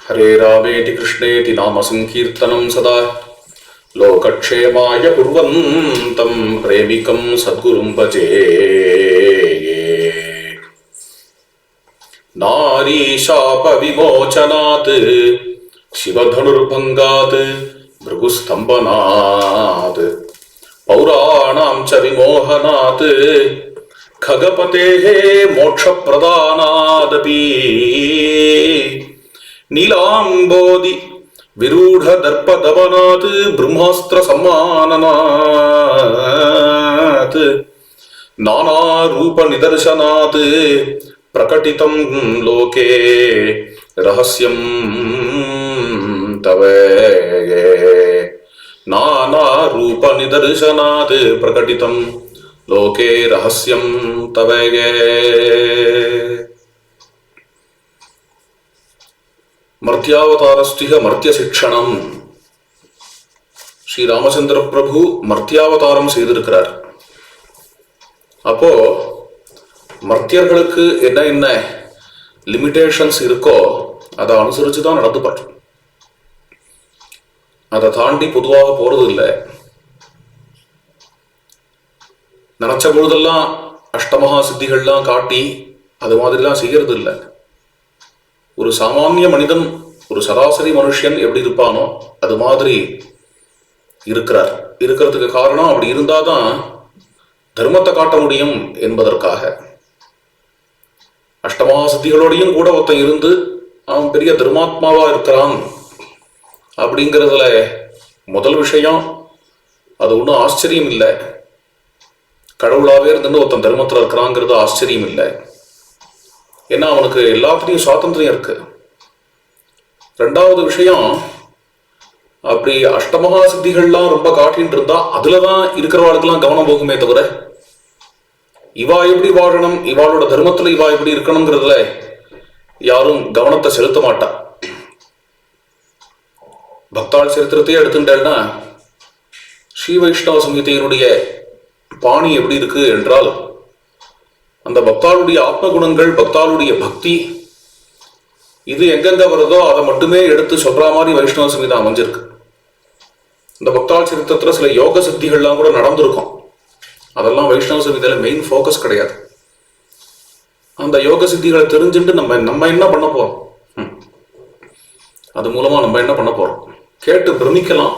हरे रामेति कृष्णेति नाम संकीर्तनं सदा लोकक्षेमाय कुर्वन्तं प्रेमिकं सद्गुरुं भजे। नारीशापविमोचनात् शिवधनुर्भङ्गात् भृगुस्तम्भनात् पौराणां च विमोहनात् खगपतेः मोक्षप्रदानादपि नीलाम्बोधि विरूढदर्पदमनात् ब्रह्मास्त्रसम्माननात् नानारूपनिदर्शनात् प्रकटितं लोके रहस्यं तव। नानारूपनिदर्शनात् प्रकटितं लोके रहस्यं तव। मर्त्यावतारस्तिह मर्त्यशिक्षणம். ஸ்ரீ ராமச்சந்திர பிரபு மர்த்தியாவதாரம் செய்திருக்கிறார். அப்போ மர்த்தியர்களுக்கு என்ன என்ன லிமிடேஷன்ஸ் இருக்கோ அதை அனுசரிச்சு தான் நடந்துப்பார். அதை தாண்டி பொதுவாக போறது இல்லை. நினைச்ச பொழுதெல்லாம் அஷ்டமகா சித்திகள்லாம் காட்டி அது மாதிரிலாம் செய்யறது இல்லை. ஒரு சாமானிய மனிதன், ஒரு சராசரி மனுஷன் எப்படி இருப்பானோ அது மாதிரி இருக்கிறார். இருக்கிறதுக்கு காரணம் அப்படி இருந்தாதான் தர்மத்தை காட்ட முடியும் என்பதற்காக. அஷ்டமகா சித்திகளோடையும் கூட ஒருத்தன் இருந்து அவன் பெரிய தர்மாத்மாவா இருக்கிறான் அப்படிங்கிறதுல முதல் விஷயம் அது ஒன்றும் ஆச்சரியம் இல்லை. கடவுளாவே இருந்துட்டு ஒருத்தன் தர்மத்தில் இருக்கிறாங்கிறது ஆச்சரியம் இல்லை. ஏன்னா அவனுக்கு எல்லாத்துலேயும் சுவாதந்திரம் இருக்கு. ரெண்டாவது விஷயம், அப்படி அஷ்டமகா சித்திகள்லாம் ரொம்ப காட்டின்னு இருந்தா அதுலதான் இருக்கிறவாளுக்கெல்லாம் கவனம் போகுமே தவிர இவா எப்படி வாழணும், இவாளோட தர்மத்துல இவா எப்படி இருக்கணுங்கிறதுல யாரும் கவனத்தை செலுத்த மாட்டா. பக்தாள் சரித்திரத்தையே எடுத்துட்டேன்னா ஸ்ரீ வைஷ்ணவ சங்கீதையினுடைய பாணி எப்படி இருக்கு என்றால், அந்த பக்தாளுடைய ஆத்ம குணங்கள், பக்தாளுடைய பக்தி, இது எங்கெங்க வருதோ அதை மட்டுமே எடுத்து சொல்ற மாதிரி வைஷ்ணவ சங்கீதா அமைஞ்சிருக்கு. இந்த பக்தாள் சரித்திரத்துல சில யோக சித்திகள்லாம் கூட நடந்திருக்கும். அதெல்லாம் வைஷ்ணவ சங்கீதையில மெயின் ஃபோக்கஸ் கிடையாது. அந்த யோக சித்திகளை தெரிஞ்சுட்டு நம்ம என்ன பண்ண போறோம், அது மூலமா நம்ம என்ன பண்ண போறோம், கேட்டு பிரமிக்கலாம்,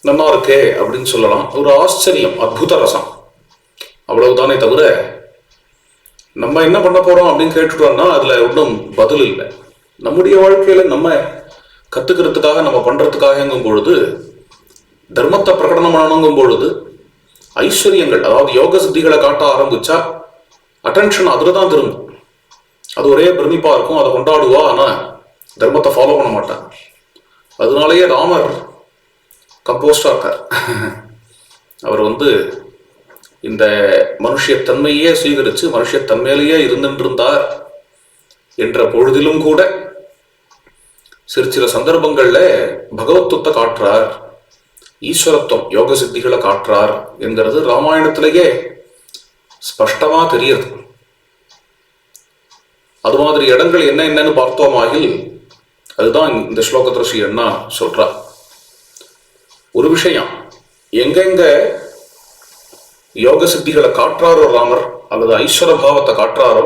நல்லா இருக்கே அப்படின்னு சொல்லலாம். ஒரு ஆச்சரியம், அத்புத ரசம், அவ்வளவுதானே தவிர நம்ம என்ன பண்ண போறோம் அப்படின்னு கேட்டுட்டோம்னா அதுல ஒன்றும் பதில் இல்லை. நம்முடைய வாழ்க்கையில நம்ம கத்துக்கிறதுக்காக, நம்ம பண்றதுக்காகங்கும் பொழுது, தர்மத்தை பிரகடனம் பண்ணணுங்கும் பொழுது, ஐஸ்வர்யங்கள் அதாவது யோக சித்திகளை காட்ட ஆரம்பிச்சா அட்டென்ஷன் அதுலதான் திரும்பும். அது ஒரே பிரமிப்பா இருக்கும், அதை கொண்டாடுவா, ஆனா தர்மத்தை ஃபாலோ பண்ண மாட்டாங்க. அதனாலேயே ராமர் கம்போஸ்டா இருக்கார். அவர் இந்த மனுஷத்தன்மையே சுவீகரிச்சு மனுஷத்தன்மையிலேயே இருந்துருந்தார் என்ற பொழுதிலும் கூட சில சந்தர்ப்பங்கள்ல பகவத்துவத்தை காட்டுறார், ஈஸ்வரத்துவம், யோக சித்திகளை காட்டுறார் என்கிறது ராமாயணத்திலேயே ஸ்பஷ்டமா தெரியுது. அது மாதிரி இடங்கள் என்னன்னு பார்த்தோமாகில் அதுதான் இந்த ஸ்லோகத்துல ஸ்ரீ அண்ணா சொல்றார். ஒரு விஷயம், எங்கெங்க யோக சித்திகளை காட்டுறாரோ ராமர், அல்லது ஐஸ்வர பாவத்தை காட்டுறாரோ,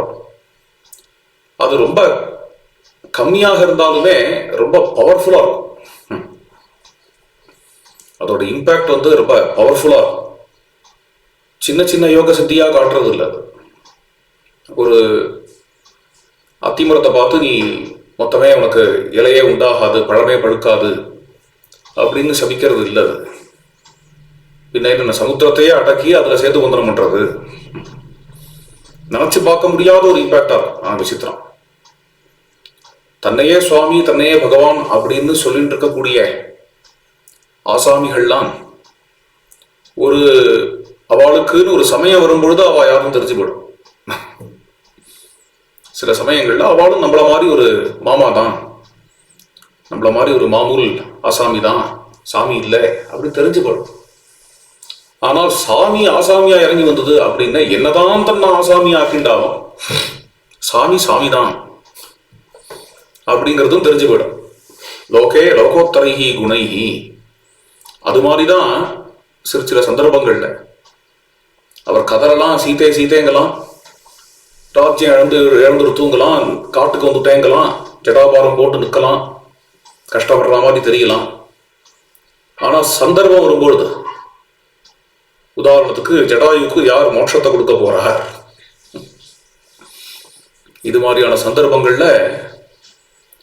அது ரொம்ப கம்மியாக இருந்தாலுமே ரொம்ப பவர்ஃபுல்லா இருக்கும். அதோட இம்பாக்ட் ரொம்ப பவர்ஃபுல்லா இருக்கும். சின்ன சின்ன யோக சித்தியா காட்டுறது இல்லை. ஒரு அத்திமரத்தை பார்த்து நீ மொத்தமே உனக்கு இலையே உண்டாகாது, பழமே பழுக்காது அப்படின்னு சபிக்கிறது இல்லை. அது பின்ன சமுத்திரத்தையே அடக்கி அதுல சேது பந்தனம் பண்றது, நினைச்சு பார்க்க முடியாத ஒரு இம்பாக்டா இருக்கும். விசித்திரம். தன்னையே சுவாமி, தன்னையே பகவான் அப்படின்னு சொல்லிட்டு இருக்கக்கூடிய ஆசாமிகள்லாம் ஒரு அவளுக்குன்னு ஒரு சமயம் வரும்பொழுது அவ யாரும் தெரிஞ்சு போடும். சில சமயங்கள்ல அவளும் நம்மள மாதிரி ஒரு மாமா தான், நம்மள மாதிரி ஒரு மாமூல் ஆசாமி தான், சாமி இல்லை அப்படின்னு தெரிஞ்சு போடும். ஆனால் சாமி ஆசாமியா இறங்கி வந்தது அப்படின்னா என்னதான் தன்னை ஆசாமி ஆக்கின்றாலும் சாமி சாமிதான். அப்படிங்கிறதும் தெரிஞ்சு போயிடும். லோகே லோகோத்தரைஹி குணைஹி. அது மாதிரிதான் சில சந்தர்ப்பங்கள்ல அவர் கதறலாம், சீதே சீதேங்கலாம், ராஜ்யம் இழந்துரு தூங்கலாம், காட்டுக்கு வந்து தேங்கலாம், ஜடாபாரம் போட்டு நிற்கலாம், கஷ்டப்படுற மாதிரி தெரியலாம். ஆனா சந்தர்ப்பம் வரும்பொழுது, உதாரணத்துக்கு ஜடாயுக்கு யார் மோட்சத்தை கொடுக்க போறார், இது மாதிரியான சந்தர்ப்பங்கள்ல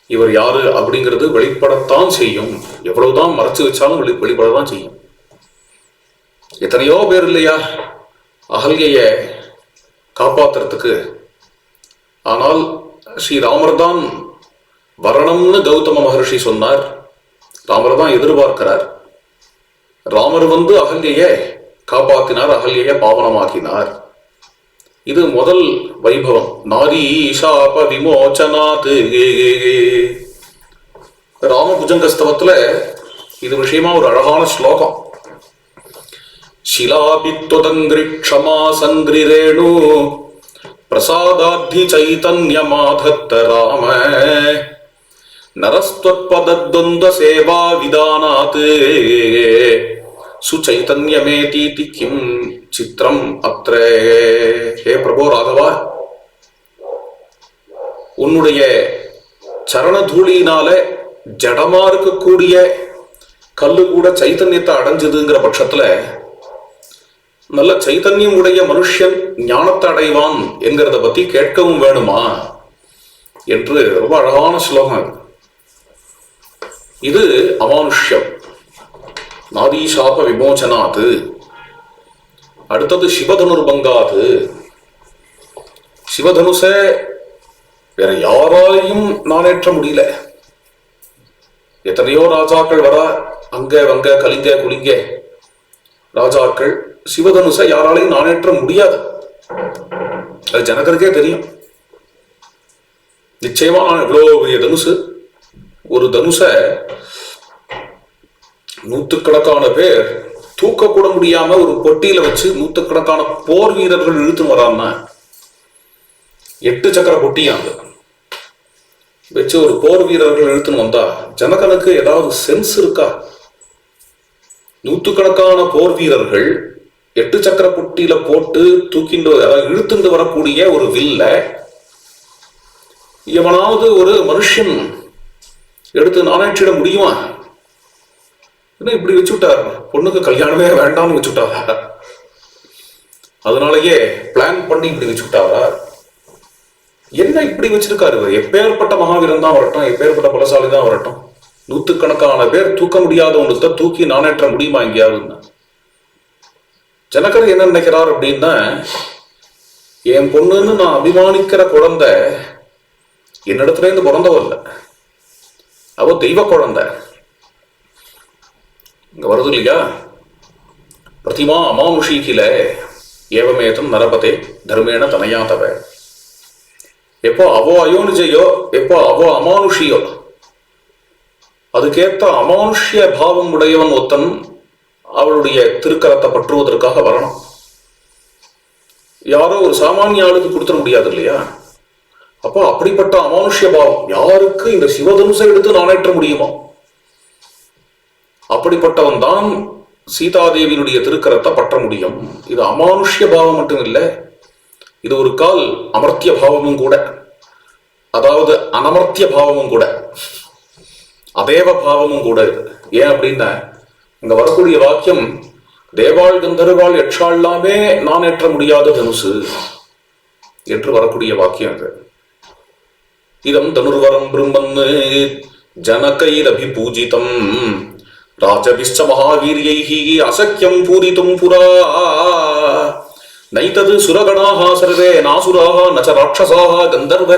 இவர் யாரு அப்படிங்கிறது வெளிப்படத்தான் செய்யும். எவ்வளவுதான் மறைச்சு வச்சாலும் வெளிப்படத்தான் செய்யும். எத்தனையோ பேர் இல்லையா அகல்ய காப்பாத்துறதுக்கு. ஆனால் ஸ்ரீராமர் தான் வரணும்னு கௌதம மகர்ஷி சொன்னார். ராமர் தான் எதிர்பார்க்கிறார். ராமர் வந்து அகல்ய காப்பாத்தினார், அகல்ய பாவனமாக்கினார். இது முதல் வைபவம். நாரி சாப விமோச்சனாத். ராமபுஜங்கஸ்தவத்துல இது விஷயமா ஒரு அழகான ஸ்லோகம். ஷிலாபித்வதங்கிரி க்ஷமா சங்கிரேணு பிரசாதாத்தி சைதன்யமாதத்த ராம நரஸ்த்வத்பதத்வந்த சேவா விதானாத் சுச்சைதன்யமேதீதி கிம் சித்திரம் அத்ரே. ஹே பிரபோ ராகவா, உன்னுடைய சரணதூளியினால ஜடமா இருக்கக்கூடிய கல்லு கூட சைத்தன்யத்தை அடைஞ்சதுங்கிற பட்சத்துல நல்ல சைத்தன்யம் உடைய மனுஷன் ஞானத்தை அடைவான் என்கிறத பத்தி கேட்கவும் வேணுமா என்று ரொம்ப அழகான ஸ்லோகம். இது அமானுஷ்யம். நாதி சாப விமோச்சனாது. அடுத்தது சிவதனுர்பங்காது. சிவதனுச வேற யாராலையும் நானேற்ற முடியல. எத்தனையோ ராஜாக்கள் வர, அங்க வங்க கலிங்க குலிங்க ராஜாக்கள், சிவதனுசை யாராலையும் நானேற்ற முடியாது. அது ஜனகருக்கே தெரியும். நிச்சயமா நான் எவ்வளவு பெரிய தனுசு, ஒரு தனுச நூற்றுக்கணக்கான பேர் தூக்க கூட முடியாம ஒரு பொட்டியில வச்சு நூற்றுக்கணக்கான போர் வீரர்கள் இழுத்துன்னு வராம 8 சக்கர பொட்டியாங்க வச்சு ஒரு போர் வீரர்கள் இழுத்துன்னு வந்தா ஜனகனுக்கு ஏதாவது சென்ஸ் இருக்கா? நூற்றுக்கணக்கான போர் வீரர்கள் 8 சக்கர பொட்டியில போட்டு தூக்கிண்டு, அதாவது இழுத்துண்டு வரக்கூடிய ஒரு வில்ல எவனாவது ஒரு மனுஷன் எடுத்து நானேற்றிட முடியுமா? இப்படி வச்சுட்டார். பொண்ணுக்கு கல்யாணமே வேண்டாம்னு வச்சுட்டாரா? அதனாலயே பிளான் பண்ணி இப்படி வச்சுட்டாரா? என்ன இப்படி வச்சிருக்காரு? எப்பேற்பட்ட மகாவீரன் தான் வரட்டும், எப்பேற்பட்ட பலசாலி தான் வரட்டும், நூற்றுக்கணக்கான பேர் தூக்க முடியாதவங்களுக்கு தூக்கி நானேற்ற முடியுமா எங்கேயாவது? ஜனகர் என்ன நினைக்கிறார் அப்படின்னா, என் பொண்ணுன்னு நான் அபிமானிக்கிற குழந்தை என்னிடத்துல இருந்து பிறந்தவல்ல, அவ தெய்வ குழந்தை. இங்க வருது இல்லையா, பிரதிமா அமானுஷீகில ஏவமேதம் நரபதே தர்மேண தனையாதவ. எப்போ அவோ அயோனிஜையோ, எப்போ அவோ அமானுஷியோ, அதுக்கேற்ற அமானுஷ்ய பாவம் உடையவன் ஒத்தன் அவளுடைய திருக்கரத்தை பற்றுவதற்காக வரணும். யாரோ ஒரு சாமானிய ஆளுக்கு கொடுத்துட முடியாது இல்லையா? அப்போ அப்படிப்பட்ட அமானுஷ்ய பாவம் யாருக்கு இந்த சிவதனுசை எடுத்து நானேற்ற முடியுமோ அப்படிப்பட்டவன் தான் சீதாதேவியினுடைய திருக்கரத்தை பற்ற முடியும். இது அமானுஷ்ய பாவம் மட்டும் இல்லை, இது ஒரு கால் அமர்த்திய பாவமும் கூட, அதாவது அனமர்த்திய பாவமும் கூட, அதேவ பாவமும் கூட. ஏன் அப்படின்னா, இங்க வரக்கூடிய வாக்கியம் தேவாள் கந்தர்வாள் யட்சாள்லாமே நான் ஏற்ற முடியாத தனுசு என்று வரக்கூடிய வாக்கியம் அது. இதம் தனுர்வரம் பிரம்மன் ஜனகைரபி பூஜிதம் ராஜபிஷ்ட மகாவீர்யைஹி அசக்கியம் பூரிதும் புரா நைதது சுரகணாஹ சர்வே நாசுராஹ நச ராட்சசாஹ கந்தர்வ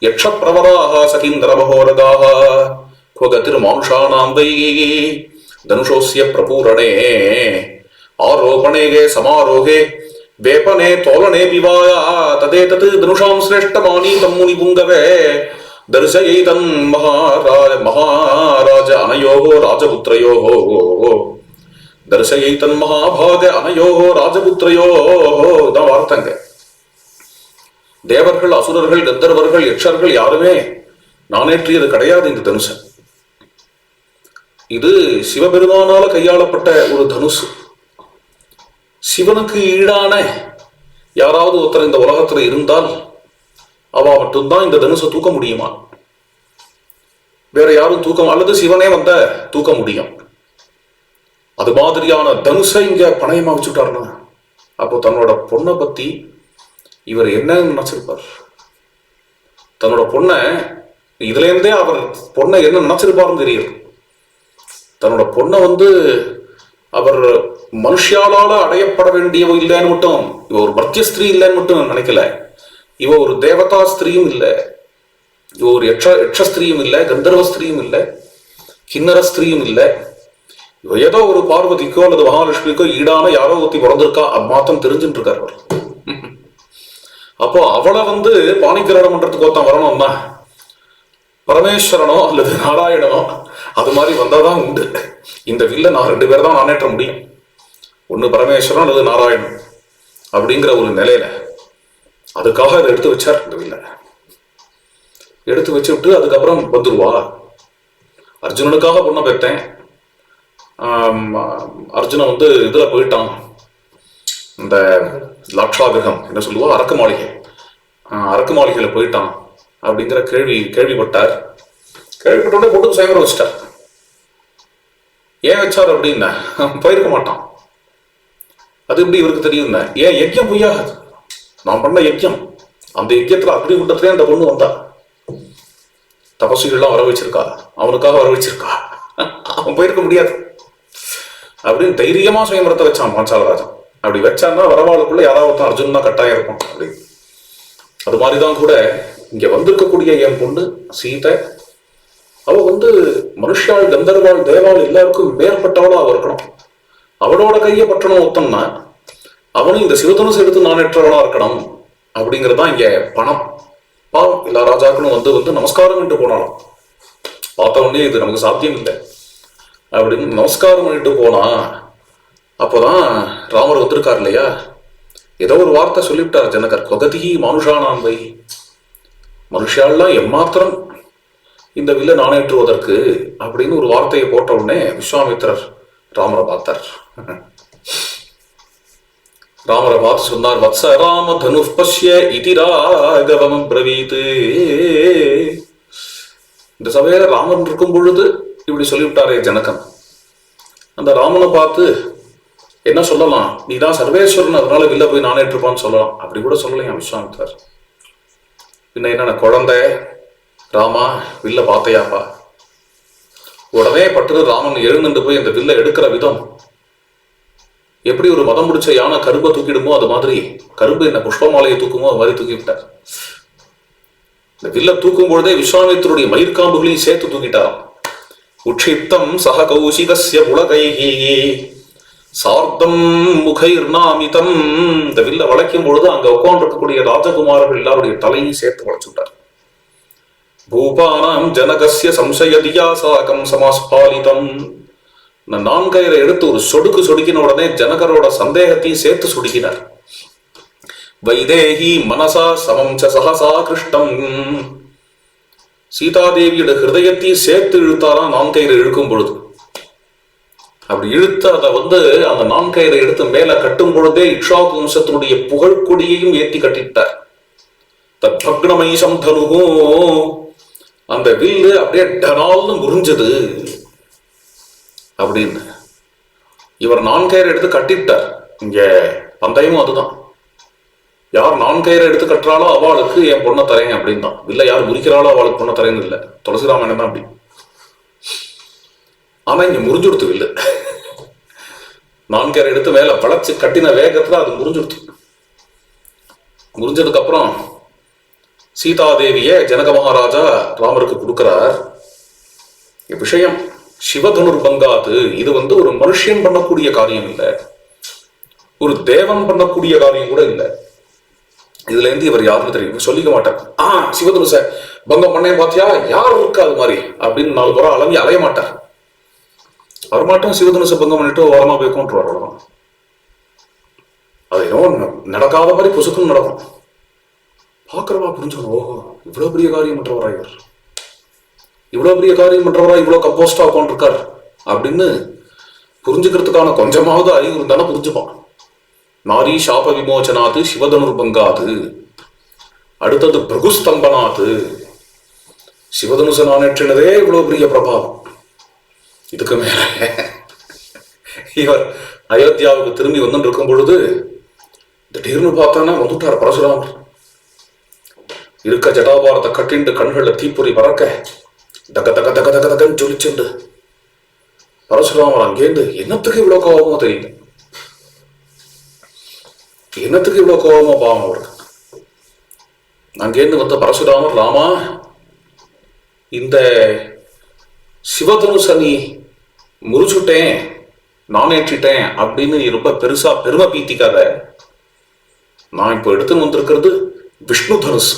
யக்ஷ பிரவராஹ சகீந்திரமஹோரகாஹ க்வகதிர் மானுஷானாம் வை தனுஷோஸ்ய பிரபூரணே ஆரோபணே சமாரோகே வேபனே தோலனே பிவாயா ததேதத் தனுஷாம் ஸ்ரேஷ்டமானீதம் முனி புங்கவே தர்சயைதன் மகாராஜ அனயோஹோ ராஜபுத்ரயோஹோ தர்சயைதன் மகாபாக அனயோஹோ ராஜபுத்ரயோஹோ. இதான் வார்த்தைங்க. தேவர்கள், அசுரர்கள், கந்தர்வர்கள், யக்ஷர்கள் யாருமே நானேற்றியது கிடையாது இந்த தனுஷை. இது சிவபெருமானால கையாளப்பட்ட ஒரு தனுசு. சிவனுக்கு ஈடான யாராவது ஒருத்தர் இந்த உலகத்துல இருந்தால் அவ மட்டும்தான் இந்த தனுசை தூக்க முடியுமா? வேற யாரும் தூக்க, அல்லது சிவனே வந்த தூக்க முடியும். அது மாதிரியான தனுசை இங்க பணயமா வச்சுட்டாருன்னா அப்போ தன்னோட பொண்ணை பத்தி இவர் என்ன நினைச்சிருப்பார்? தன்னோட பொண்ணை இதுல இருந்தே அவர் பொண்ணை என்ன நினைச்சிருப்பாருன்னு தெரியும். தன்னோட பொண்ணை அவர் மனுஷியாலால அடையப்பட வேண்டியவ இல்லைன்னு மட்டும், இவ ஒரு மர்த்திய ஸ்திரீ இல்லைன்னு மட்டும் நினைக்கல. இவ ஒரு தேவதா ஸ்திரீயும் இல்லை, இவ ஒரு யட்ச ஸ்திரீயும் இல்லை, கந்தர்வ ஸ்திரீயும் இல்லை, கிண்ணற ஸ்திரீயும் இல்லை. இவ ஏதோ ஒரு பார்வதிக்கோ அல்லது மகாலட்சுமிக்கோ ஈடான யாரோ ஒருத்தி பிறந்திருக்கா அது மாத்தம் தெரிஞ்சுட்டு இருக்காரு அவர். அப்போ அவளை பாணிகிரகணம் பண்றதுக்கு ஒருத்தன் வரணும்னா பரமேஸ்வரனோ அல்லது நாராயணனோ அது மாதிரி வந்தாதான் உண்டு. இந்த வில்ல நான் 2 பேர் தான் நானேற்ற முடியும், ஒண்ணு பரமேஸ்வரன் அல்லது நாராயணன் அப்படிங்கிற ஒரு நிலையில. அதுக்காக இதை எடுத்து வச்சார். இந்த வில்ல எடுத்து வச்சு விட்டு அதுக்கப்புறம் வந்துருவா. அர்ஜுனனுக்காக பொண்ணை பெற்றேன், அர்ஜுனன் இதுல போயிட்டான், இந்த லாட்சாகிரகம் என்ன சொல்லுவா அரக்கு மாளிகை, அரக்கு மாளிகையில போயிட்டான் அப்படிங்கிற கேள்விப்பட்டார். கேள்விப்பட்டோட பொண்ணுக்கு சயங்கரம் வச்சிட்டார். ஏன் வச்சார் அப்படின்னா போயிருக்க மாட்டான். அது எப்படி இவருக்கு தெரியும்? ஏன் யஜ்யம் பொய்யாகாது, நான் பண்ண யஜ்யம், அந்த யஜ்யத்துல அப்படி கூட்டத்திலே அந்த பொண்ணு வந்தா. தபசுகள்லாம் வர வச்சிருக்கா, அவனுக்காக வர வச்சிருக்கா, அவன் போயிருக்க முடியாது அப்படின்னு தைரியமா சுயம்பரத்தை வச்சான் பாஞ்சாலராஜன். அப்படி வச்சான்னா வரவாளுக்குள்ள யாராவது அர்ஜுன் தான் கட்டாயம் இருக்கும் அப்படி. அது மாதிரிதான் கூட இங்க வந்திருக்கக்கூடிய என் பொண்ணு சீதை, அவ மனுஷாள் கந்தர்வாள் தேவாள் எல்லாருக்கும் மேற்பட்டவளா அவ இருக்கணும். அவளோட கையை பற்றணும் ஒருத்தன்னா அவனும் இந்த சிவதனுசு எடுத்து நானேற்றவளா இருக்கணும் அப்படிங்கறதுதான் இங்க பணம். பாவம் எல்லா ராஜாக்களும் நமஸ்காரம் பண்ணிட்டு போனாலும் பார்த்த உடனே இது நமக்கு சாத்தியம் இல்லை அப்படின்னு நமஸ்காரம் பண்ணிட்டு போனா அப்போதான் ராமர் வந்திருக்கார் இல்லையா. ஏதோ ஒரு வார்த்தை சொல்லிவிட்டார் ஜனகர், கொகதி மானுஷானாம் வை, மனுஷாலாம் எம்மாத்திரம் இந்த வில்ல நாணேற்றுவதற்கு அப்படின்னு ஒரு வார்த்தையை போட்ட உடனே விஸ்வாமித்திரர் ராமரை பார்த்தார். ராமரை பார்த்து சொன்னார், வத்ச ராம தனு பஷ்ய இதி ராகவம் பிரவீத். இந்த சபையில ராமன் இருக்கும் பொழுது இப்படி சொல்லிவிட்டாரே ஜனகன். அந்த ராமனை பார்த்து என்ன சொல்லலாம், நீதான் சர்வேஸ்வரன் அதனால வில்ல போய் நானேற்றுப்பான்னு சொல்லலாம். அப்படி கூட சொல்லலையா விஸ்வாமித்திரர். இன்னும் என்னென்ன குழந்தை ராமா வில்ல பார்த்தையாப்பா. உடனே பட்டு ராமன் எழுந்துட்டு போய் அந்த வில்ல எடுக்கிற விதம் எப்படி ஒரு மதம் முடிச்ச யானை கரும்பை தூக்கிடுமோ அது மாதிரி, கரும்பு என்ன புஷ்பமாலையை தூக்குமோ அது மாதிரி தூக்கி விட்டார். இந்த வில்ல தூக்கும் பொழுதே விஸ்வாமித்தருடைய மயிர்காம்புகளையும் சேர்த்து தூக்கிட்டாராம். உட்சிப்தம் சக கௌசிகஸ்ய புலகைஹி சார்த்தம் முகைர்நாமிதம். இந்த வில்ல வளைக்கும் பொழுது அங்க உட்கார்ந்து இருக்கக்கூடிய ராஜகுமாரர்கள் எல்லாருடைய தலையும் சேர்த்து வளைச்சுட்டார். பூபானாம் ஜனகஸ்ய சம்சயதியா சாகம் சமாஸ்பாலிதம். நான்கயிறை எடுத்து ஒரு சொடுக்கின உடனே ஜனகரோட சந்தேகத்தையும் சேர்த்து சொடுக்கினார். வைதேகி மனசா சமம் சஹசா கிருஷ்ணம். சீதாதேவியோட ஹிருதயத்தையும் சேர்த்து இழுத்தாராம் நான்கயிறை இழுக்கும் பொழுது. அப்படி இழுத்து அதை அந்த நான்கயிறை எடுத்து மேல கட்டும் பொழுதே இக்ஷாகு வம்சத்தினுடைய புகழ்கொடியையும் ஏற்றி கட்டிட்டார். தத்பக்னமைஷம் தனுகு. அந்த வில்லு அப்படியே டனால்னு முறிஞ்சது அப்படின்னு இவர் நான்கயிறை எடுத்து கட்டிட்டார். இங்க பந்தயமும் அதுதான், யார் நான்கயிறை எடுத்து கட்டுறாளோ அவளுக்கு என் பொண்ணை தரேன் அப்படின்னு தான். வில்ல யார் முறிக்கிறாளோ அவளுக்கு பொண்ணை தரேன்னு இல்லை. துளசிராமன் தான் அப்படி. ஆனா இங்க முறிஞ்சுடுத்து வில்லு. நான்கயிறை எடுத்து மேல பழச்சு கட்டின வேகத்துல அது முறிஞ்சுடுத்து. முறிஞ்சதுக்கு அப்புறம் சீதாதேவிய ஜனக மகாராஜா ராமருக்கு கொடுக்கிறார். விஷயம் சிவதனுர் பங்காத்து. இது ஒரு மனுஷன் பண்ணக்கூடிய காரியம் இல்லை, ஒரு தேவன் பண்ணக்கூடிய காரியம் கூட இல்லை. இதுல இருந்து இவர் யாருன்னு தெரியும் சொல்லிக்க மாட்டார். சிவதனுச பங்கம் பண்ணேன் பாத்தியா, யார் இருக்கா அது மாதிரி அப்படின்னு 4 முறை அலங்கி அலைய மாட்டார். அவர் மட்டும் சிவதனுச பங்கம் பண்ணிட்டு ஓரமா போய் கொண்டுருவார். அவ்வளவுதான். அது இன்னும் நடக்காத மாதிரி புசுக்குன்னு நடக்கும். பாக்குறவா புரிஞ்சுக்கணும், ஓஹோ இவ்வளவு பெரிய காரியம் பண்றவரா இவர் இவ்வளவு பெரிய காரியம் பண்றவரா இவ்வளவு கம்போஸ்டா உட்காந்துருக்கார் அப்படின்னு புரிஞ்சுக்கிறதுக்கான கொஞ்சமாவது அறிவு இருந்தாலும் புரிஞ்சுப்பான். நாரி சாப விமோச்சனாது சிவதனுர் பங்காது, அடுத்தது பிரகுஸ்தம்பனாது. சிவதனுச நானேற்றினதே இவ்வளவு பெரிய பிரபாவம். இதுக்கு மேல இவர் அயோத்தியாவுக்கு திரும்பி வந்து இருக்கும் பொழுது திடீர்னு பார்த்தானா வந்துட்டார் பரசுராமர். இருக்க ஜடாபாரத்தை கட்டிண்டு கண்கள்ல தீப்பொறி பறக்க தக தக தக தக தகன்னு ஜொலிச்சுண்டு பரசுராமர் அங்கேருந்து என்னத்துக்கு இவ்வளவு கோபமோ தெரியல, என்னத்துக்கு இவ்வளவு கோபமோ பாவம் அவருக்கு. அங்கேருந்து வந்த பரசுராமர், ராமா இந்த சிவதனுச நீ முறிச்சுட்டேன் நானேற்றிட்டேன் அப்படின்னு நீ ரொம்ப பெருசா பெருமை பீத்திக்காத. நான் இப்போ எடுத்துன்னு வந்திருக்கிறது விஷ்ணு தனுஷ்,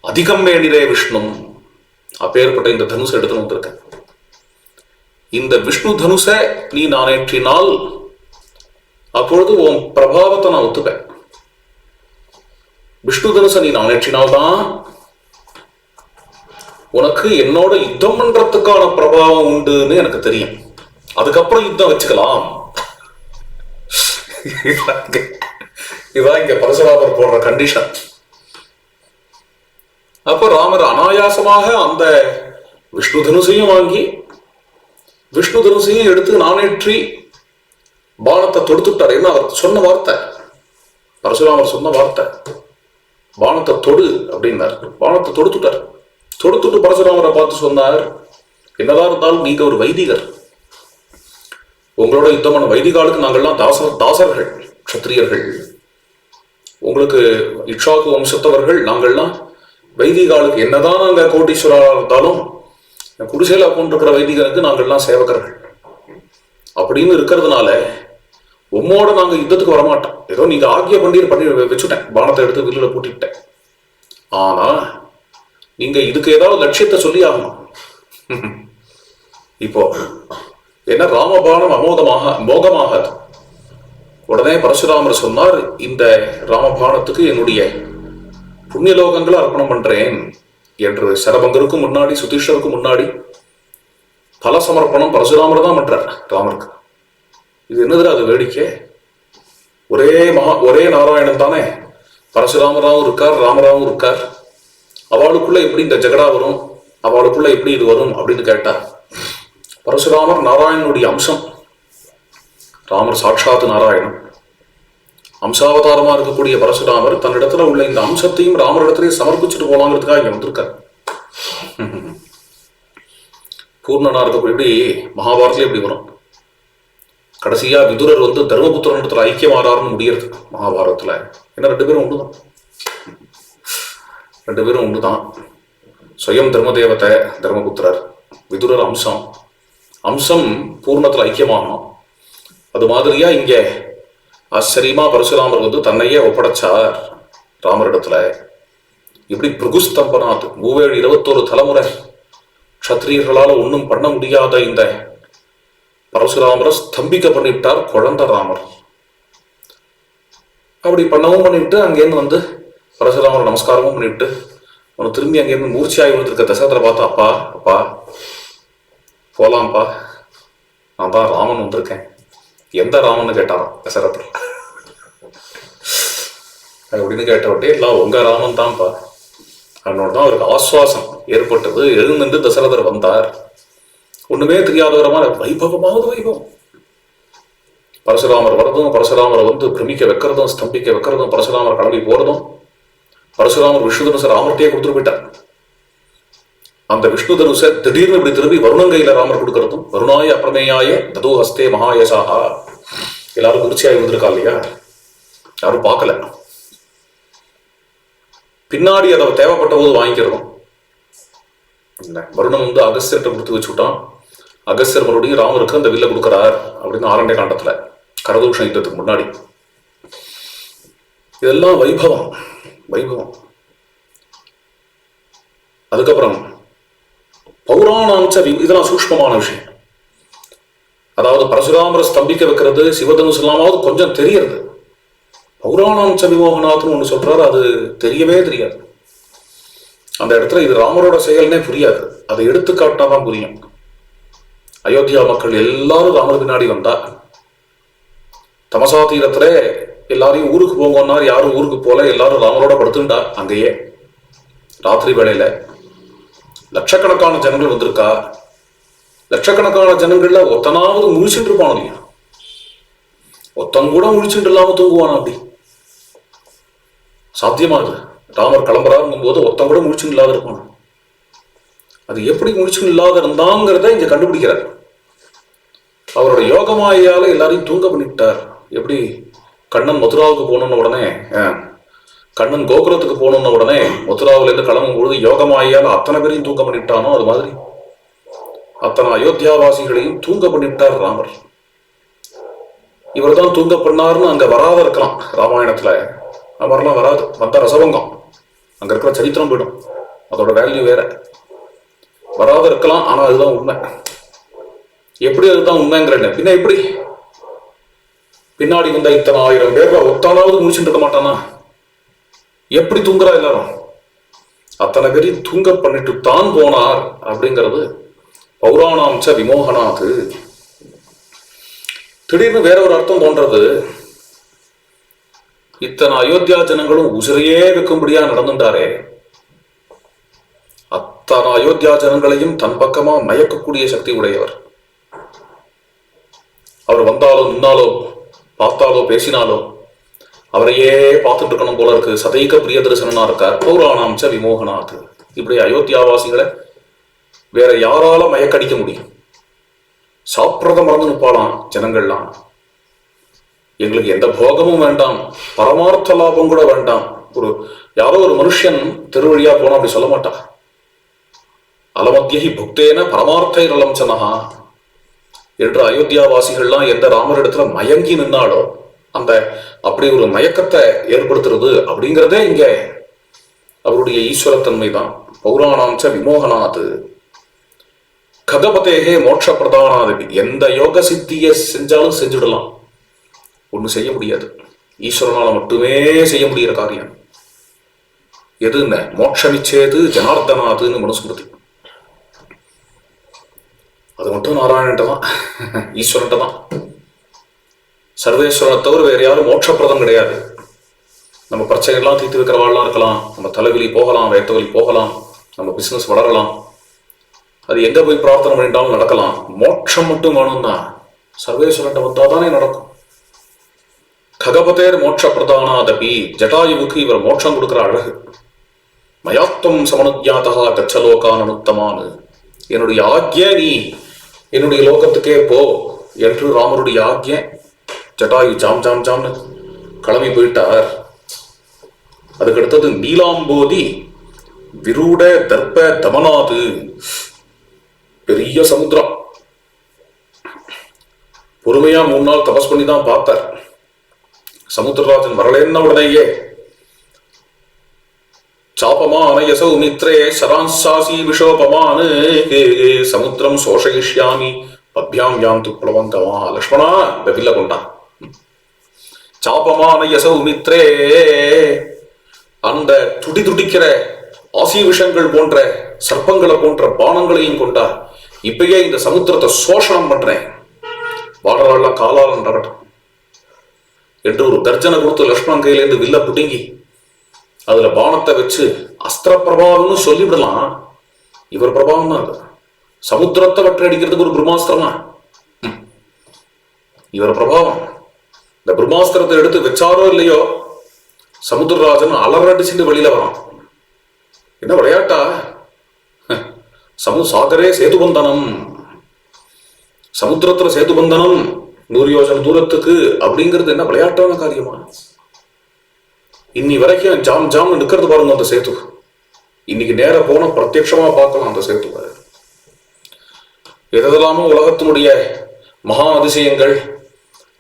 அதிகம் வேண்டிலே விஷ்ணு, அப்பேற்பட்ட இந்த தனுஷை எடுத்துன்னு வந்திருக்கேன். இந்த விஷ்ணு தனுஷை நீ நானேற்றினால் அப்பொழுது உன் பிரபாவத்தை நான் ஒத்துப்பேன். விஷ்ணு தனுஷை நீ நானேற்றினால்தான் உனக்கு என்னோட யுத்தம் பண்றதுக்கான பிரபாவம் உண்டுன்னு எனக்கு தெரியும். அதுக்கப்புறம் யுத்தம் வச்சுக்கலாம். இதான் இங்க பரசுராமர் போடுற கண்டிஷன். அப்ப ராமர் அனாயாசமாக அந்த விஷ்ணு தனுசையும் வாங்கி விஷ்ணு தனுசையும் எடுத்து நானேற்றி பானத்தை தொடுத்துட்டார். என்ன அவர் சொன்ன வார்த்தை, பரசுராமர் சொன்ன வார்த்தை, பானத்தை தொடு அப்படின்னார். பானத்தை தொடுத்துட்டார். தொடுத்துட்டு பரசுராமரை பார்த்து சொன்னார், என்னதான் இருந்தாலும் நீங்க ஒரு வைதிகர், உங்களோட யுத்தமான வைதிகாலுக்கு நாங்கள்லாம் தாசர்கள், க்ஷத்திரியர்கள். உங்களுக்கு இக்ஷாக்கு வம்சத்தவர்கள் நாங்கள்லாம் வைதிகாலுக்கு என்னதான் நாங்க கோட்டீஸ்வரா இருந்தாலும் குடிசையில கொண்டிருக்கிற வைதிகனுக்கு நாங்கள்லாம் சேவகர்கள் அப்படின்னு இருக்கிறதுனால உம்மோட நாங்க யுத்தத்துக்கு வரமாட்டோம். ஏதோ நீங்க ஆக்கிய பண்ணி வச்சுட்டேன், பானத்தை எடுத்து வில்லுல பூட்டிட்டேன். ஆனா நீங்க இதுக்கு ஏதாவது லட்சியத்தை சொல்லி ஆகணும். இப்போ என்ன ராமபானம் மோகமாகாது. உடனே பரசுராமர் சொன்னார், இந்த ராமபானத்துக்கு என்னுடைய புண்ணியலோகங்களை அர்ப்பணம் பண்றேன் என்று சரபங்கருக்கும் முன்னாடி சுதீஷ்டருக்கும் முன்னாடி பல சமர்ப்பணம் பரசுராமர் தான் பண்றார் ராமருக்கு. இது என்னதுல அது வேடிக்கை? ஒரே நாராயணன் தானே, பரசுராமராவும் இருக்கார் ராமராவும் இருக்கார். அவளுக்குள்ள எப்படி இந்த ஜெகடா வரும், அவளுக்குள்ள எப்படி இது வரும் அப்படின்னு கேட்டா, பரசுராமர் நாராயணனுடைய அம்சம், ராமர் சாட்சாத் நாராயணன். அம்சாவதாரமா இருக்கக்கூடிய பரசுராமர் தன்னிடத்துல உள்ள இந்த அம்சத்தையும் ராமரிடத்திலேயே சமர்ப்பிச்சுட்டு போலாங்கிறதுக்காக இங்க வந்திருக்கார். பூர்ணனா இருக்கக்கூடிய எப்படி மகாபாரதத்துல எப்படி வரும், கடைசியா விதுரர் வந்து தர்மபுத்திரன் இடத்துல ஐக்கியமாறாருன்னு முடியறது மகாபாரதத்துல. ஏன்னா ரெண்டு பேரும் ஒண்ணுதான். ஸ்வயம் தர்மதேவத்தை தர்மபுத்திரர், விதுரர் அம்சம் பூர்ணத்துல ஐக்கியமாகணும். அது மாதிரியா இங்க ஆச்சரியமா பரசுராமர் வந்து தன்னையே ஒப்படைச்சார் ராமரிடத்துல. இப்படி பிருகுஸ்தம்பனாத் 21 தலைமுறை க்ஷத்திரியர்களால ஒன்றும் பண்ண முடியாத இந்த பரசுராமரை ஸ்தம்பிக்க பண்ணிவிட்டார் குழந்தை ராமர். அப்படி பண்ணவும் பண்ணிவிட்டு அங்கேருந்து வந்து பரசுராமர் நமஸ்காரமும் பண்ணிவிட்டு அவனை திரும்பி அங்கேருந்து மூர்ச்சியாகி விழுந்திருக்க தசரதரை பார்த்தா, அப்பா அப்பா போலாம்ப்பா, நான் தான் ராமன் வந்திருக்கேன். எந்த ராமன்னு கேட்டாராம் தசரதர். அப்படின்னு கேட்டவட்டே எல்லாம் உங்க ராமன் தான்ப்பா அதனோட தான் அவருக்கு ஆஸ்வாசம் ஏற்பட்டது. எழுந்து தசரதர் வந்தார். ஒண்ணுமே தெரியாதவரமான வைபவம். பரசுராமர் வரதும், பரசுராமரை வந்து பிரமிக்க வைக்கிறதும், ஸ்தம்பிக்க வைக்கிறதும், பரசுராமர் கிளம்பி போறதும். பரசுராமர் விஷ்ணு தனுசை ராமர்கிட்டயே கொடுத்துட்டு போயிட்டார். அந்த விஷ்ணு தனுசை திடீர்னு இப்படி திரும்பி வருணங்கையில ராமர் கொடுக்கறதும், வருணாய அப்பிரமேயாய ததோ ஹஸ்தே மகாயசாகா. எல்லாரும் குடிச்சியாகி வந்திருக்கா இல்லையா, யாரும் பார்க்கல. பின்னாடி அதை தேவைப்பட்ட போது வாங்கிக்கிறதும். வருணன் வந்து அகஸ்தியர்கிட்ட கொடுத்து வச்சுட்டான். அகஸ்தியர் மறுபடியும் ராமருக்கு அந்த வில்ல கொடுக்கிறார் அப்படின்னு ஆரண்ய காண்டத்துல கரதூஷண யுத்தத்துக்கு முன்னாடி. இதெல்லாம் வைபவம். அதுக்கப்புறம் பௌராணாம்ச இதெல்லாம் சூக்ஷ்மமான விஷயம். அதாவது பரசுராமரை ஸ்தம்பிக்க வைக்கிறது, சிவதனுசு எல்லாமாவது கொஞ்சம் தெரியறது. பௌராணாம்ச விமோகநாத்னு ஒண்ணு சொல்றாரு, அது தெரியவே தெரியாது. அந்த இடத்துல இது ராமரோட செயல்னே புரியாது. அதை எடுத்துக்காட்டாதான் புரியும். அயோத்தியா மக்கள் எல்லாரும் ராமர் பின்னாடி வந்தா, தமசா தீரத்துல எல்லாரையும் ஊருக்கு போங்கன்னா யாரும் ஊருக்கு போல, எல்லாரும் ராமரோட படுத்துண்டா. அங்கேயே ராத்திரி வேளையில லட்சக்கணக்கான ஜனங்கள் வந்திருக்கா. லட்சக்கணக்கான ஜனங்கள்ல ஒத்தனாவது முழிச்சுட்டு இருப்பான் இல்லையா? ஒத்தன் கூட முழிச்சுட்டு இல்லாம தூங்குவானா? அப்படி சாத்தியமாகுது? ராமர் கிளம்புறாருங்கும் போது ஒத்தன் கூட முழிச்சுட்டு இல்லாத இருப்பான். அது எப்படி முழிச்சுட்டு இல்லாத இருந்தாங்கிறத இங்க கண்டுபிடிக்கிறார். அவரோட யோகமாயால எல்லாரையும் தூங்க பண்ணிட்டார். எப்படி கண்ணன் மதுராவுக்கு போனோன்னு உடனே, கண்ணன் கோகுலத்துக்கு போனோன்னு உடனே மதுராவில இருந்து கிளம்பும் பொழுது யோகமாயால அத்தனை பேரையும் தூங்க பண்ணிட்டானோ, அது மாதிரி அத்தனை அயோத்தியாவாசிகளையும் தூங்க பண்ணிட்டார் ராமர். இவர் தான் தூங்க பண்ணார்னு அங்க வராத இருக்கலாம். ராமாயணத்துல அவரெல்லாம் வராது. வந்த ரசபங்கம், அங்க இருக்கிற சரித்திரம் போயிடும். அதோட வேல்யூ வேற. வராத இருக்கலாம், ஆனா அதுதான் உண்மை. எப்படி அதுதான் உண்மைங்கிறேன். பின்ன எப்படி பின்னாடி வந்த இத்தனை 1000 பேர்ல ஒத்தானாவது முடிச்சுட்டு இருக்க மாட்டானா? எப்படி தூங்குறா எல்லாரும்? அத்தனை பேரையும் தூங்க பண்ணிட்டு தான் போனார் அப்படிங்கிறது பௌராணாம்ச விமோகனாது. திடீர்னு வேற ஒரு அர்த்தம் தோன்றது. இத்தனை அயோத்தியா ஜனங்களும் உசிரையே வைக்கும்படியா நடந்துட்டாரே, அத்தனை அயோத்தியா ஜனங்களையும் தன் பக்கமா மயக்கக்கூடிய சக்தி உடையவர். அவர் வந்தாலோ நின்னாலோ பார்த்தாலோ பேசினாலோ அவரையே பார்த்துட்டு இருக்கணும் போல இருக்கு. சதைக பிரிய தரிசனா இருக்கார். பௌராணாம்ச விமோகனாத். இப்படி அயோத்தியாவாசிகளை வேற யாரால மயக்கடிக்க முடியும்? சாப்பிட்றத மறந்து நிற்பாளாம் ஜனங்கள்லாம். எங்களுக்கு எந்த போகமும் வேண்டாம், பரமார்த்த லாபம் கூட வேண்டாம். யாரோ ஒரு மனுஷன் திருவழியா போனா அப்படி சொல்ல மாட்டா. அலமத்தியகி புக்தேன பரமார்த்தை ரலம்சனஹா என்று அயோத்தியாவாசிகள்லாம் எந்த ராமரிடத்துல மயங்கி நின்னாலோ அந்த அப்படி ஒரு மயக்கத்தை ஏற்படுத்துறது அப்படிங்கிறதே இங்க அவருடைய ஈஸ்வரத்தன்மை தான். பௌராணாம்ச விமோகனாது ககபதேகே மோட்ச பிரதானாதி. எந்த யோக சித்தியை செஞ்சாலும் செஞ்சுடலாம், ஒண்ணு செய்ய முடியாது. ஈஸ்வரனால மட்டுமே செய்ய முடிகிற காரியம் எதுன்னு மோட்சமிச்சேது ஜனார்தனாதுன்னு மனுஸ்மிருதி. அது மட்டும் நாராயணன்ட்ட தான், ஈஸ்வரன்ட்ட தான். சர்வேஸ்வரனை தவிர வேற யாரும் மோட்சப்பிரதம் கிடையாது. நம்ம பிரச்சனைகள்லாம் தீர்த்து வைக்கிறவாள்லாம் இருக்கலாம், நம்ம தலைவலி போகலாம், வேட்டவலி போகலாம், நம்ம பிசினஸ் வளரலாம், அது எங்க போய் பிரார்த்தனை பண்ணிட்டாலும் நடக்கலாம். மோட்சம் மட்டும் வேணும்னா சர்வேஸ்வரன்ட்ட வந்தாதானே நடக்கும். ககபதேர் மோட்ச பிரதானாதபி. ஜட்டாயுவுக்கு இவர் மோட்சம் கொடுக்குற அழகு. மயாத்வம் சமனுஜாதா கச்சலோகான் அனுத்தமானு. என்னுடைய ஆக்ஞை நீ என்னுடைய லோகத்துக்கே போ என்று ராமருடைய ஆக்ஞை. ஜட்டாயு ஜாம் ஜாம் ஜாம்னு கிளம்பி போயிட்டார். அதுக்கடுத்தது நீலாம்போதி விரூட தர்ப்ப தமனாது. பெரிய சமுத்திரம். பொறுமையா 3 நாள் தபஸ் பண்ணி தான் பார்த்தார். சமுத்திரராஜன் வரலன்ன உடனேயே சாபமான யசௌ மித்ரே சரான்சாசி விஷோபமானு சமுத்திரம் சோஷயிஷ்யாமி பத்யாம் யாந்து புலவங்கமா. லக்ஷ்மணா இந்த வில்ல கொண்டான். சாபமான யசௌ மித்ரே, அந்த துடி துடிக்கிற ஆசி விஷங்கள் போன்ற சர்ப்பங்களை போன்ற பானங்களையும் கொண்டார். இப்பயே இந்த சமுத்திரத்தை சோஷணம் பண்றேன், வாடரெல்லாம் காலால் நடக்கட்டும் என்று ஒரு கர்ஜனை கொடுத்து லக்ஷ்மணன் கையிலேருந்து வில்ல புடுங்கி அதுல பானத்தை வச்சு அஸ்திர பிரபாவம்னு சொல்லிவிடலாம். இவர் பிரபாவம் தான் அது. சமுத்திரத்தை வற்றி அடிக்கிறதுக்கு ஒரு பிரம்மாஸ்திரமா இவர் பிரபாவம். இந்த பிரம்மாஸ்திரத்தை எடுத்து வச்சாரோ இல்லையோ சமுத்திரராஜன் அலறடிச்சுட்டு வெளியில வரான். என்ன விளையாட்டா? சாகரே சேதுபந்தனம், சமுத்திரத்துல சேதுபந்தனம் 100 யோஜனை தூரத்துக்கு அப்படிங்கிறது என்ன விளையாட்டான காரியமா? இன்னி வரைக்கும் ஜாம் ஜாம் நிக்கிறது பாருங்க அந்த சேது. இன்னைக்கு நேர போன பிரத்யட்சமா பார்க்கலாம் அந்த சேத்துவை. எதெல்லாமோ உலகத்தினுடைய மகா அதிசயங்கள்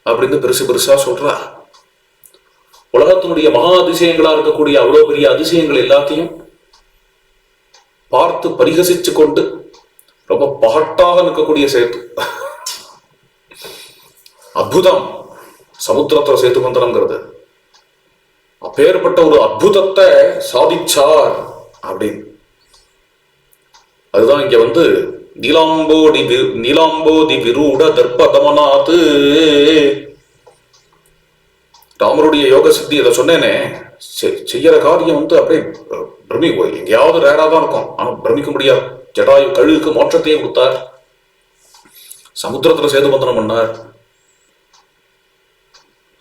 அப்படின்னு பெருசு பெருசா சொல்றா. உலகத்தினுடைய மகா அதிசயங்களா இருக்கக்கூடிய அவ்வளவு பெரிய அதிசயங்கள் எல்லாத்தையும் பார்த்து பரிகசிச்சு கொண்டு ரொம்ப பகட்டாக நிற்கக்கூடிய சேத்து. அற்புதம் சமுத்திரத்துல சேத்து மந்திரங்கிறது. அப்பேற்பட்ட ஒரு அற்புதத்தை சாதிச்சார் அப்படின்னு அதுதான் இங்க வந்து நீலாம்போதி விரூட தர்ப்பதமனாத்து ராமருடைய யோக சித்தி. இதை சொன்னேனே, செய்யற காரியம் வந்து அப்படியே எங்கேயாவது ரேரா தான் இருக்கும், ஆனா பிரமிக்க முடியாது. ஜடாயு கழுகுக்கு மோட்சத்தையே கொடுத்தார், சமுத்திரத்துல சேது பந்தனம் பண்ணார்.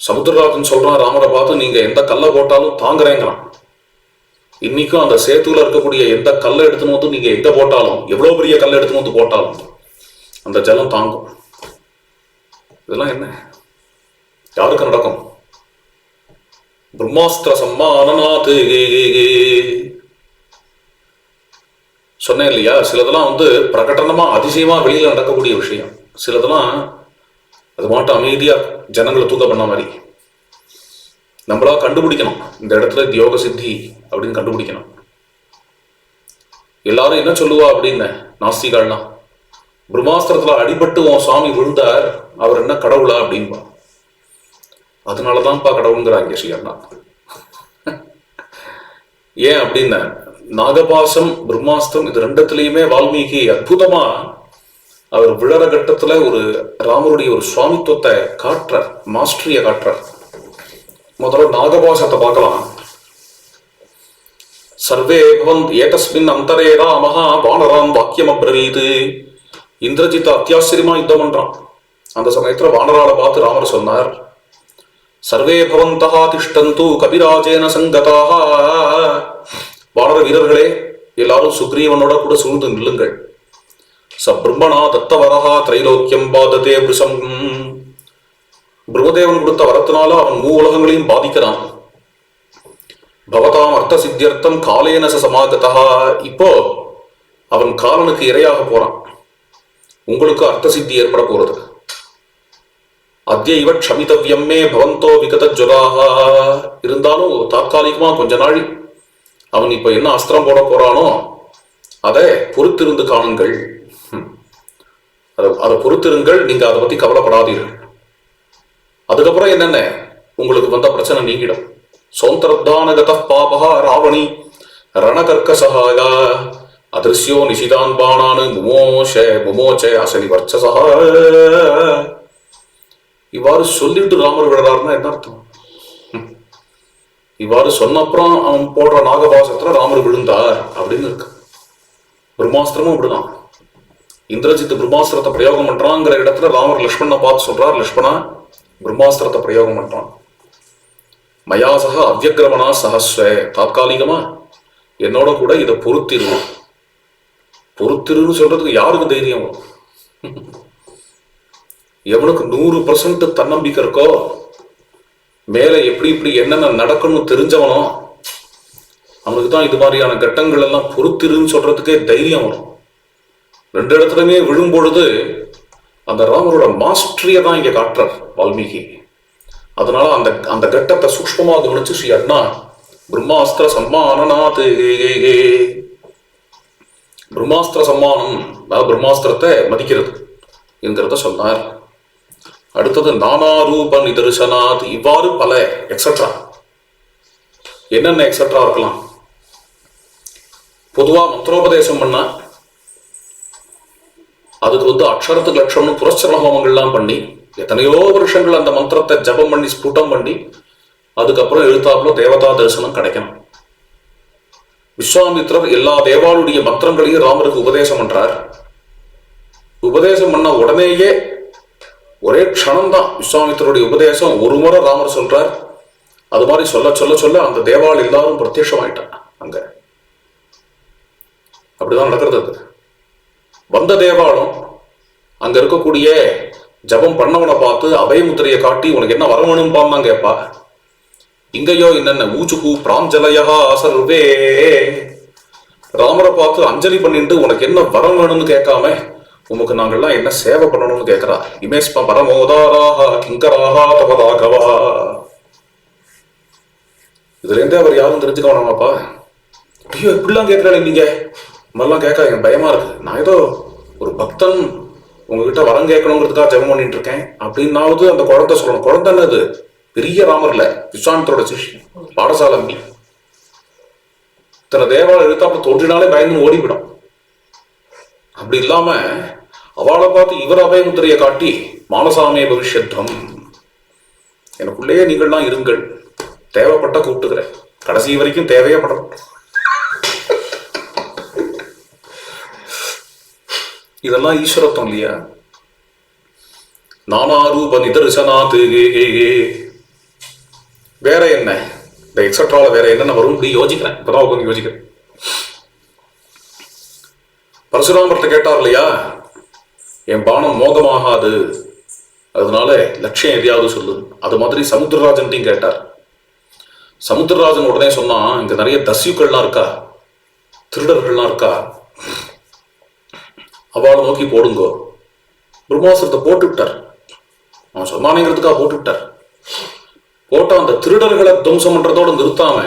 சமுத்திரராஜன் சொல்றான் ராமரை பார்த்து, நீங்க எந்த கல்லை போட்டாலும் தாங்குறேங்கிறான். இன்னைக்கும் அந்த சேத்துல இருக்கக்கூடிய எந்த கல்லை எடுத்துன்னு வந்து நீங்க எங்க போட்டாலும், எவ்வளவு பெரிய கல்லை எடுத்துன்னு வந்து போட்டாலும் அந்த ஜலம் தாங்கும். இதெல்லாம் என்ன யாருக்கு நடக்கும்? பிரம்மாஸ்திர சம்மானநாத். சொன்னேன் இல்லையா, சிலதெல்லாம் வந்து பிரகடனமா அதிசயமா வெளியில நடக்கக்கூடிய விஷயம், சிலதெல்லாம் அது மாட்டம் அமைதியா ஜனங்களை தூக்க பண்ண மாதிரி. நம்மளா கண்டுபிடிக்கணும், இந்த இடத்துல யோக சித்தி அப்படின்னு கண்டுபிடிக்கணும். எல்லாரும் என்ன சொல்லுவா அப்படின்னு, நாஸ்திகள்லாம் பிரம்மாஸ்திரத்துல அடிபட்டு உன் சுவாமி விழுந்தார், அவர் என்ன கடவுளா அப்படின்பா. அதனாலதான்ப்பா கடவுளுங்கிறாங்க ஸ்ரீ அண்ணா. ஏன் அப்படின்னா, நாகபாசம் பிரம்மாஸ்திரம் இது ரெண்டத்துலயுமே வால்மீகி அற்புதமா அவர் விழற கட்டத்துல ஒரு ராமருடைய ஒரு சுவாமித்துவத்தை காட்டுறார், மாஸ்டரிய காட்டுறார். முதல்ல நாகபாசத்தை பார்க்கலாம். சர்வே பவன் ஏதஸ்மின் அந்தரே ராமஹா வானராம் வாக்கியம் அப்ரவீது. இந்திரஜித் அத்தியாச்சரியமா யுத்தம் பண்றான். அந்த சமயத்துல வானரால பார்த்து ராமர் சொன்னார், சர்வே பவந்தஹா திஷ்டந்து கபிராஜேன சங்கதாக. வானர வீரர்களே எல்லாரும் சுக்ரீவனோட கூட சூழ்ந்து நில்லுங்கள். சப்ரம்மணா தத்தவரஹா திரைலோக்கியம் பாததே புருஷம். பிரம்மதேவன் கொடுத்த வரத்தினால அவன் உலகங்களையும் பாதிக்கிறான். பவதாம் அர்த்த சித்தியர்த்தம் காலேன சமாகதா. இப்போ அவன் காலனுக்கு இரையாக போறான், உங்களுக்கு அர்த்த சித்தி ஏற்பட போறது. அத்ய இவ க்ஷமிதவ்யம்மே பவந்தோ விகத ஜுராக. இருந்தாலும் தற்காலிகமா கொஞ்ச நாள் அவன் இப்ப என்ன அஸ்திரம் போட போறானோ அதை பொறுத்திருந்து காணுங்கள், அதை பொறுத்திருங்கள், நீங்க அதை பத்தி கவலைப்படாதீர்கள். அதுக்கப்புறம் என்னென்ன உங்களுக்கு வந்த பிரச்சனை நீங்கிடும். சௌந்தரத்தானகத பாபா ராவணி ரணகர்க்கசகாய அதிருஷ்யோ நிஷிதான் பானானு முமோச்ச அசனி வர்ச்சசா. இவ்வாறு சொல்லிட்டு ராமர் விடுறாருன்னா என்ன அர்த்தம்? இவ்வாறு சொன்னப்புறம் அவன் போடுற நாகபாசத்துல ராமர் விழுந்தார் அப்படின்னு இருக்கு. பிரம்மாஸ்திரமும் அப்படிதான். இந்திரஜித் பிரம்மாஸ்திரத்தை பிரயோகம் பண்றாங்கிற இடத்துல ராமர் லக்ஷ்மணனை பார்த்து சொல்றார், லக்ஷ்மணா பிரம்மாஸ்திரத்தை பிரயோகம் பண்றான். மயாசக அவ்யக்ரமணா சஹஸ்வ. தாத்காலிகமா என்னோட கூட இதை பொறுத்திருன்னு சொல்றதுக்கு யாருக்கு தைரியம்? எவனுக்கு 100% தன்னம்பிக்கை இருக்கோ, மேல எப்படி இப்படி என்னென்ன நடக்கணும்னு தெரிஞ்சவனோ, அவனுக்கு தான் இது மாதிரியான கட்டங்கள் எல்லாம் பொறுத்திருன்னு சொல்றதுக்கே தைரியம் வரும். ரெண்டு இடத்துலயுமே விழும்பொழுது அந்த ராமரோட மாஸ்டரிய தான் இங்க காட்டுறார் வால்மீகி. அதனால அந்த அந்த கட்டத்தை சூக்ஷ்மமாக கவனிச்சு ஸ்ரீ அண்ணா பிரம்மாஸ்திர சம்மானநாத். பிரம்மாஸ்திர சம்மானம், பிரம்மாஸ்திரத்தை மதிக்கிறது என்கிறத சொன்னார். அடுத்தது நானா ரூப நிதர்சனாத். இவ்வாறு பல எக்ஸட்ரா. என்னென்ன எக்ஸட்ரா இருக்கலாம்? பொதுவா மந்திரோபதேசம் பண்ணா அதுக்கு அக்ஷரத்துக்கு லட்சம்னு புரஸ்சரண ஹோமங்கள்லாம் பண்ணி எத்தனையோ வருஷங்கள் அந்த மந்திரத்தை ஜபம் பண்ணி ஸ்புட்டம் பண்ணி அதுக்கப்புறம் எழுத்தாப்புல தேவதா தரிசனம் கிடைக்கணும். விஸ்வாமித்ரர் எல்லா தேவாளுடைய மந்திரங்களையும் ராமருக்கு உபதேசம் பண்றார். உபதேசம் பண்ண உடனேயே ஒரே க்ஷணம்தான் விஸ்வாமித்திரருடைய உபதேசம் ஒரு முறை ராமர் சொல்றார். அது மாதிரி சொல்ல சொல்ல சொல்ல அந்த தேவாள் எல்லாரும் பிரத்யட்சமாயிட்டான். அங்க அப்படிதான் நடக்கிறது. அது வந்த தேவாளும் அங்க இருக்கக்கூடிய ஜபம் பண்ணவனை பார்த்து அபயமுத்திரையை காட்டி உனக்கு என்ன வர வேணும்பான்னு தான் கேட்பா. இங்கயோ என்னென்ன ஊச்சுகு பிராஞ்சலயா சர்வே. ராமரை பார்த்து அஞ்சலி பண்ணிட்டு உனக்கு என்ன வரம் வேணும்னு கேட்காம உமக்கு நாங்கள்லாம் என்ன சேவை பண்ணணும்னு கேட்கிறா. இமேஸ்ம பரமோதாராக கிங்கராகா தபதாகவா. இதுல இருந்தே அவர் யாரும் தெரிஞ்சுக்க வேணாமாப்பா. ஐயோ இப்படிலாம் கேட்கிறாள் நீங்க, மாதிரிலாம் கேட்க எனக்கு பயமா இருக்கு. நான் ஏதோ ஒரு பக்தன் உங்ககிட்ட வரம் கேட்கணுங்கிறதுக்காக ஜெபம் பண்ணிட்டு இருக்கேன் அப்படின்னாவது அந்த குழந்தை சொல்லணும். குழந்தைன்னு அது பெரிய ராமர்ல விஸ்வாமித்தரோட சிஷ்யன் பாடசாலம்பி. இத்தனை தேவாலயம் எழுத்தாப்புல தோன்றினாலே பயந்து ஓடிவிடும். அப்படி இல்லாம அவளை பார்த்து இவர் அபயமுத்திரையை காட்டி மானசாமே பவிஷ்யத்வம், எனக்குள்ளேயே நீங்கள்லாம் இருங்கள், தேவைப்பட்ட கூப்பிட்டுக்கிறேன், கடைசி வரைக்கும் தேவையே படும். இதெல்லாம் ஈஸ்வரத்துவம் இல்லையா? நானாரூப நிதர்சனாத்து வேற என்ன, இந்த எக்ஸட்ரால வேற என்னென்ன வரும் இப்படி யோசிக்கிறேன். இப்பதான் உட்காந்து யோசிக்கிறேன். பரசுராமர்கிட்ட கேட்டார் இல்லையா, என் பானம் மோகமாகாது, அதனால லட்சியம் எதையாவது சொல்லு. அது மாதிரி சமுத்திரராஜன்ட்டையும் கேட்டார். சமுத்திரராஜன் உடனே சொன்னா, இங்க நிறைய தஸ்யுக்கள்லாம் இருக்கா, திருடர்கள்லாம் இருக்கா, அவளை நோக்கி போடுங்கோ. பிரம்மாஸ்திரத்தை போட்டு விட்டார். அவன் சொன்னானேங்கிறதுக்காக போட்டு விட்டார். போட்டா அந்த திருடர்களை துவம்சம் பண்றதோட நிறுத்தாம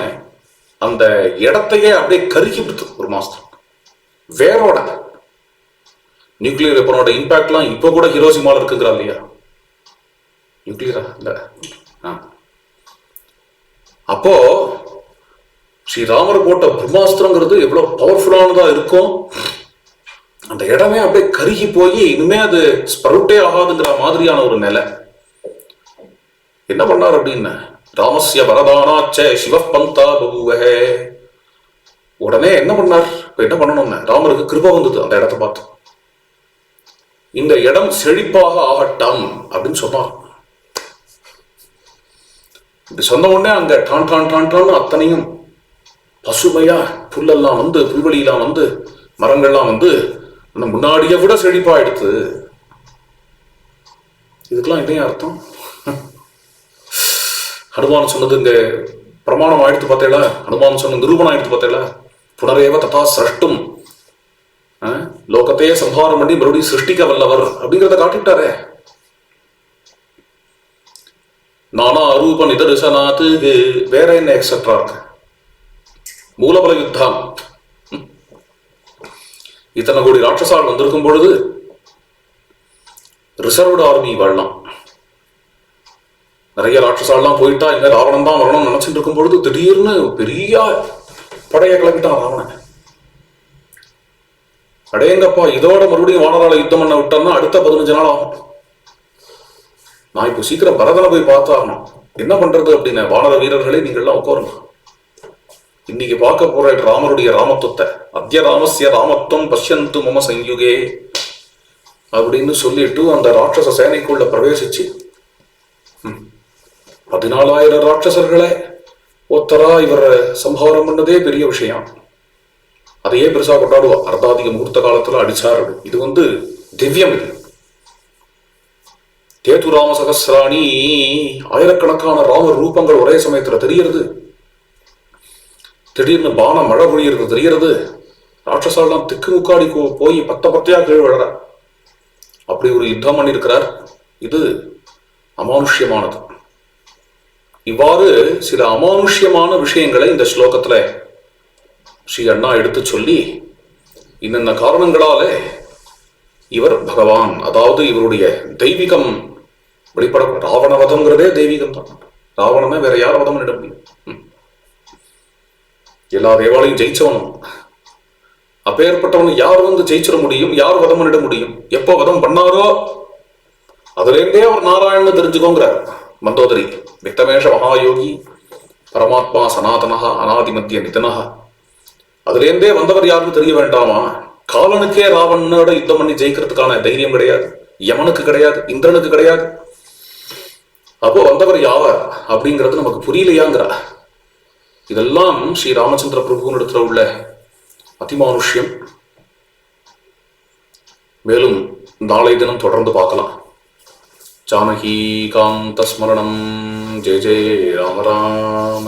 அந்த இடத்தையே அப்படியே கருக்கி விடுத்து பிரம்மாஸ்திரம். வேரோட நியூக்ளியர் வெப்பனோட இம்பாக்ட்லாம் இப்போ கூட ஹிரோஷிமால இருக்குங்கிறா இல்லையா? நியூக்ளியரா இல்ல. அப்போ ஸ்ரீராமர் போட்ட பிரம்மாஸ்திரங்கிறது எவ்வளவு பவர்ஃபுல்லானதா இருக்கும். அந்த இடமே அப்படியே கருகி போய் இனிமே அது ஸ்பருட்டே ஆகாதுங்கிற மாதிரியான ஒரு நிலை. என்ன பண்ணார் அப்படின்னு, ராமஸ்ய வரதானாச்ச சிவபந்தா பபுவஹே. உடனே என்ன பண்ணார், இப்ப என்ன பண்ணணும்னு ராமருக்கு கிருபை வந்தது. அந்த இடத்தை பார்த்து இந்த இடம் செழிப்பாக ஆகட்டும் அப்படின்னு சொன்னார். இப்படி சொன்ன உடனே அங்க டான் டான் டான் டான் அத்தனையும் பசுமையா புல்லெல்லாம் வந்து, புல்வெளியெல்லாம் வந்து, மரங்கள்லாம் வந்து அந்த முன்னாடியை விட செழிப்பா எடுத்து. இதுக்கெல்லாம் என்ன அர்த்தம்? ஹனுமான் சொன்னது இங்க பிரமாணம் ஆயிடுத்து பார்த்தேளா, ஹனுமான் சொன்ன நிரூபணம் ஆயிடுத்து பார்த்தேளா, புனரேவ ததா சிரஷ்டும், லோகத்தையே சம்ஹாரம் பண்ணி மறுபடியும் சிருஷ்டிக்க வல்லவர் அப்படிங்கிறத காட்டிட்டாரே. நானா அரூப நிதர்சனாத்து வேற என்ன எக்ஸெட்ரா இருக்கு. மூலபல யுத்தம், இத்தனை கோடி ராட்சசால் வந்திருக்கும் பொழுது ரிசர்வ்டு ஆர்மி வாழலாம். நிறைய ராட்சசாலாம் போயிட்டா இங்க ராவணன் தான் வரணும்னு நினைச்சிட்டு இருக்கும் பொழுது திடீர்னு பெரிய படைய கிளம்பிட்டான் ராவணன். அடேங்கப்பா, இதோட மறுபடியும் வானரால யுத்தம் பண்ண விட்டோம்னா அடுத்த 15 நாள் ஆகும். நான் இப்போ சீக்கிரம் பரதனை போய் பார்த்தாகணும், என்ன பண்றது அப்படின்னு. வானர வீரர்களே நீங்கள்லாம் உட்காருங்க, இன்னைக்கு பார்க்க போற ராமருடைய ராமத்துவத்தை, அத்ய ராமஸ்ய ராமத்துவம் பஷ்யந்து மம சயுகே அப்படின்னு சொல்லிட்டு அந்த ராட்சச சேனைக்குள்ள பிரவேசிச்சு 14,000 ராட்சசர்களை ஒத்தரா இவர் சம்ஹாரம் பண்ணதே பெரிய விஷயம். அதையே பெருசா கொண்டாடுவா. அர்த்தாதிக முகூர்த்த காலத்துல அடிச்சார். இது திவ்யம். இது கேது ராம சகசிராணி, ஆயிரக்கணக்கான ராம ரூபங்கள் ஒரே சமயத்துல தெரியறது. திடீர்னு பான மழை பொழியிறது தெரியறது. ராட்சசாலாம் திக்கு முக்காடி போய் பத்தையா கீழ் விழற. அப்படி ஒரு யுத்தம் பண்ணி இருக்கிறார். இது அமானுஷ்யமானது. இவ்வாறு சில அமானுஷ்யமான விஷயங்களை இந்த ஸ்லோகத்துல ஸ்ரீ அண்ணா எடுத்து சொல்லி, இன்னென்ன காரணங்களால இவர் பகவான், அதாவது இவருடைய தெய்வீகம் வெளிப்பட, ராவண வதம்ங்கிறதே தெய்வீகம் தான். ராவணனை வேற யார் வதம் பண்ணிட முடியும்? எல்லா தேவாலையும் ஜெயிச்சவனும். அப்பேற்பட்டவன் யார் ஜெயிச்சிட முடியும்? யார் வதம் பண்ணிட முடியும்? எப்போ வதம் பண்ணாரோ அதுல இருந்தே அவர் நாராயணன் தெரிஞ்சுக்கோங்கிறார் மந்தோதரி. விக்தமேஷ மகாயோகி பரமாத்மா சனாதனஹா அநாதி மத்திய நிதனஹா. அதுல இருந்தே வந்தவர் யாருன்னு தெரிய வேண்டாமா? காலனுக்கே ராவணனோட யுத்தம் பண்ணி ஜெயிக்கிறதுக்கான தைரியம் கிடையாது, யமனுக்கு கிடையாது, இந்திரனுக்கு கிடையாது. அப்போ வந்தவர் யாவர் அப்படிங்கிறது நமக்கு புரியலையாங்கிறா. இதெல்லாம் ஸ்ரீ ராமச்சந்திர பிரபுவின் இடத்துல உள்ள அதிமானுஷ்யம். மேலும் நாளை தினம் தொடர்ந்து பார்க்கலாம். ஜானகி காந்த ஸ்மரணம். ஜெய ஜெய ராம ராம.